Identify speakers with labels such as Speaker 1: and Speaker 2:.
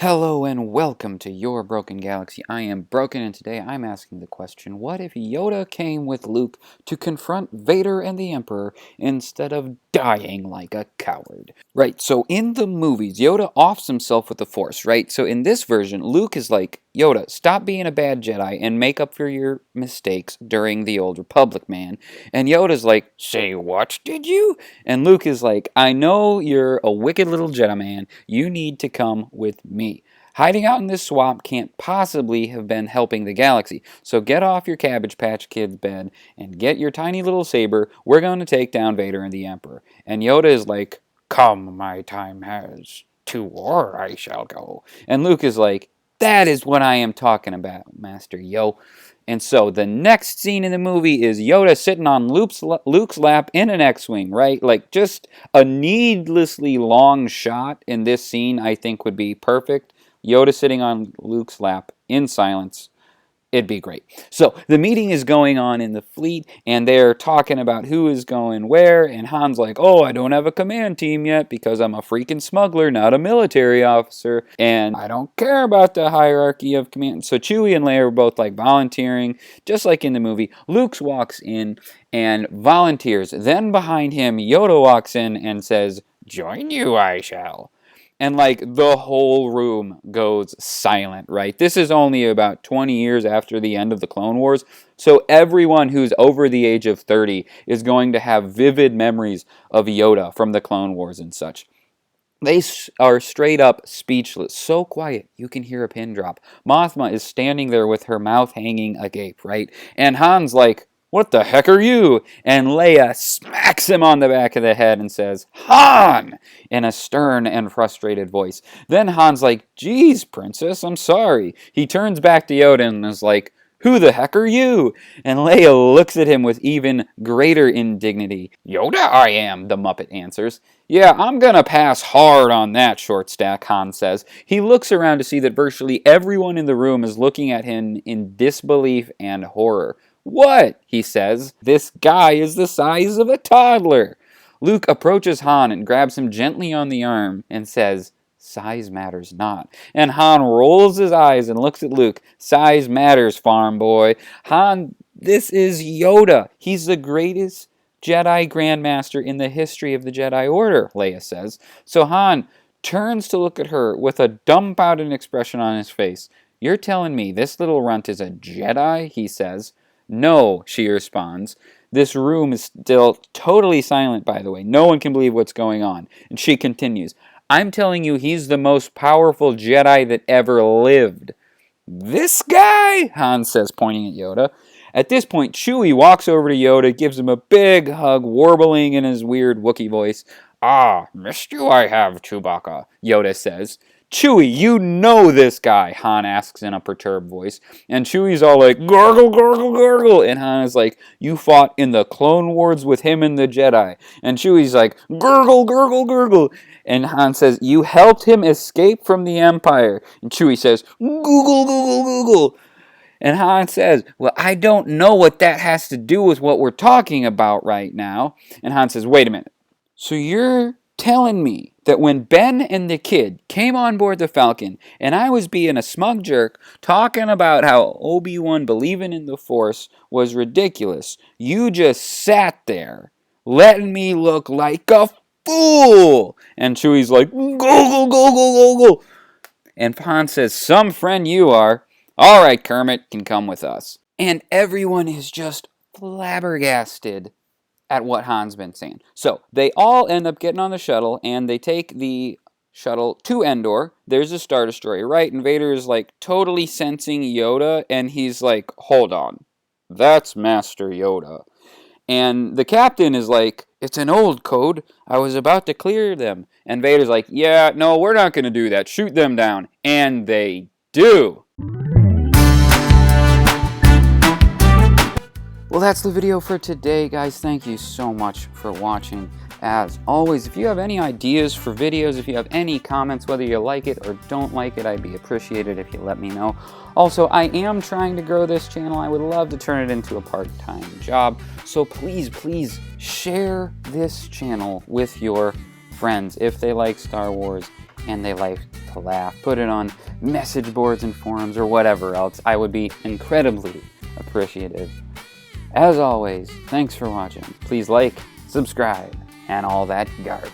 Speaker 1: Hello and welcome to Your Broken Galaxy. I am Broken, and today I'm asking the question, what if Yoda came with Luke to confront Vader and the Emperor instead of dying like a coward? Right, so in the movies, Yoda offs himself with the Force, right? So in this version, Luke is like, Yoda, stop being a bad Jedi and make up for your mistakes during the Old Republic, man. And Yoda's like, say what, did you? And Luke is like, I know you're a wicked little Jedi man. You need to come with me. Hiding out in this swamp can't possibly have been helping the galaxy. So get off your Cabbage Patch Kid's bed and get your tiny little saber. We're going to take down Vader and the Emperor. And Yoda is like, come, my time has. To war I shall go. And Luke is like, that is what I am talking about, Master Yo. And so the next scene in the movie is Yoda sitting on Luke's lap in an X-Wing, right? Like, just a needlessly long shot in this scene, I think, would be perfect. Yoda sitting on Luke's lap in silence. It'd be great. So the meeting is going on in the fleet, and they're talking about who is going where, and Han's like, oh, I don't have a command team yet because I'm a freaking smuggler, not a military officer, and I don't care about the hierarchy of command. So Chewie and Leia are both like volunteering, just like in the movie. Luke walks in and volunteers. Then behind him, Yoda walks in and says, join you I shall. And like the whole room goes silent, right? This is only about 20 years after the end of the Clone Wars. So everyone who's over the age of 30 is going to have vivid memories of Yoda from the Clone Wars and such. They are straight up speechless. So quiet, you can hear a pin drop. Mothma is standing there with her mouth hanging agape, right? And Han's like, what the heck are you? And Leia smacks him on the back of the head and says, Han! In a stern and frustrated voice. Then Han's like, geez, princess, I'm sorry. He turns back to Yoda and is like, who the heck are you? And Leia looks at him with even greater indignity. Yoda I am, the Muppet answers. Yeah, I'm gonna pass hard on that, short stack, Han says. He looks around to see that virtually everyone in the room is looking at him in disbelief and horror. What? He says. This guy is the size of a toddler. Luke approaches Han and grabs him gently on the arm and says, size matters not. And Han rolls his eyes and looks at Luke. Size matters, farm boy. Han, this is Yoda. He's the greatest Jedi Grandmaster in the history of the Jedi Order, Leia says. So Han turns to look at her with a dumbfounded expression on his face. You're telling me this little runt is a Jedi? He says. No, she responds. This room is still totally silent, by the way. No one can believe what's going on. And she continues, I'm telling you, he's the most powerful Jedi that ever lived. This guy? Han says, pointing at Yoda. At this point, Chewie walks over to Yoda, gives him a big hug, warbling in his weird Wookiee voice. Ah, missed you I have, Chewbacca, Yoda says. Chewie, you know this guy, Han asks in a perturbed voice. And Chewie's all like, gargle, gargle, gargle. And Han is like, you fought in the Clone Wars with him and the Jedi. And Chewie's like, gurgle, gurgle, gurgle. And Han says, you helped him escape from the Empire. And Chewie says, Google, Google, Google. And Han says, well, I don't know what that has to do with what we're talking about right now. And Han says, wait a minute. So you're telling me that when Ben and the kid came on board the Falcon and I was being a smug jerk talking about how Obi-Wan believing in the Force was ridiculous, you just sat there letting me look like a fool? And Chewie's like, go, go, go, go, go, go. And Han says, some friend you are. All right, Kermit can come with us. And everyone is just flabbergasted at what Han's been saying. So they all end up getting on the shuttle, and they take the shuttle to Endor. There's a Star Destroyer, right? And Vader is like totally sensing Yoda, and he's like, hold on, that's Master Yoda. And the captain is like, it's an old code. I was about to clear them. And Vader's like, yeah, no, we're not going to do that. Shoot them down. And they do. Well, that's the video for today, guys. Thank you so much for watching. As always, if you have any ideas for videos, if you have any comments, whether you like it or don't like it, I'd be appreciated if you let me know. Also, I am trying to grow this channel. I would love to turn it into a part-time job. So please, please share this channel with your friends if they like Star Wars and they like to laugh. Put it on message boards and forums or whatever else. I would be incredibly appreciative. As always, thanks for watching. Please like, subscribe, and all that garbage.